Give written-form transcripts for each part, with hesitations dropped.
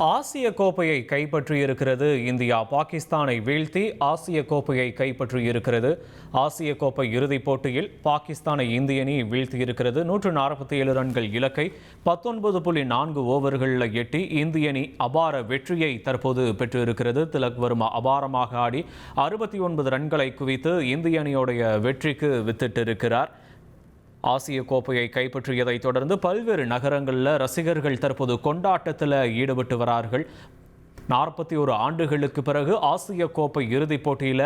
ஆசிய கோப்பையை கைப்பற்றியிருக்கிறது இந்தியா. பாகிஸ்தானை வீழ்த்தி ஆசிய கோப்பையை கைப்பற்றியிருக்கிறது. ஆசிய கோப்பை இறுதிப் போட்டியில் பாகிஸ்தானை இந்திய அணி வீழ்த்தியிருக்கிறது. 147 ரன்கள் இலக்கை 19.4 ஓவர்களில் எட்டி இந்திய அணி அபார வெற்றியை தற்போது பெற்றிருக்கிறது. திலக் வர்மா அபாரமாக ஆடி 69 ரன்களை குவித்து இந்திய அணியோடைய வெற்றிக்கு வித்திட்டிருக்கிறார். ஆசிய கோப்பையை கைப்பற்றியதைத் தொடர்ந்து பல்வேறு நகரங்களில் ரசிகர்கள் தற்போது கொண்டாட்டத்தில் ஈடுபட்டு வரார்கள். 41 ஆண்டுகளுக்கு பிறகு ஆசிய கோப்பை இறுதிப் போட்டியில்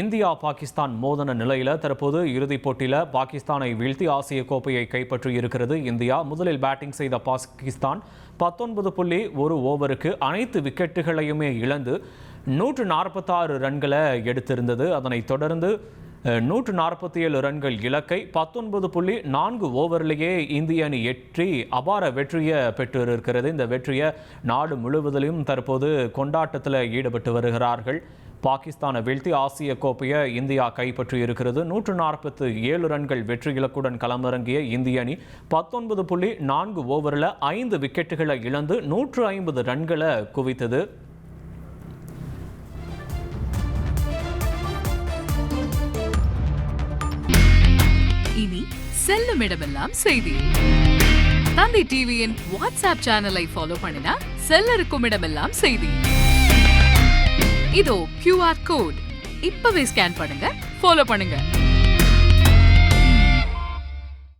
இந்தியா பாகிஸ்தான் மோதன நிலையில் தற்போது இறுதிப் போட்டியில் பாகிஸ்தானை வீழ்த்தி ஆசிய கோப்பையை கைப்பற்றி இருக்கிறது இந்தியா. முதலில் பேட்டிங் செய்த பாகிஸ்தான் 19.1 ஓவருக்கு அனைத்து விக்கெட்டுகளையுமே இழந்து 146 ரன்களை எடுத்திருந்தது. அதனைத் தொடர்ந்து 147 ரன்கள் இலக்கை 19.4 ஓவரிலேயே இந்திய அணி எட்டி அபார வெற்றியை பெற்றிருக்கிறது. இந்த வெற்றியை நாடு முழுவதிலும் தற்போது கொண்டாட்டத்தில் ஈடுபட்டு வருகிறார்கள். பாகிஸ்தானை வீழ்த்தி ஆசிய கோப்பையை இந்தியா கைப்பற்றி இருக்கிறது. 147 ரன்கள் வெற்றி இலக்குடன் களமிறங்கிய இந்திய அணி 19.4 ஓவரில் 5 விக்கெட்டுகளை இழந்து 150 ரன்களை குவித்தது. இனி செல்லும் இடமெல்லாம் செய்தி. தந்தி டிவியின் வாட்ஸ்அப் சேனலை ஃபாலோ பண்ணினா செல்லருக்கும் இடமெல்லாம் செய்தி. இதோ QR கோட் இப்பவே ஸ்கேன் பண்ணுங்க, ஃபாலோ பண்ணுங்க.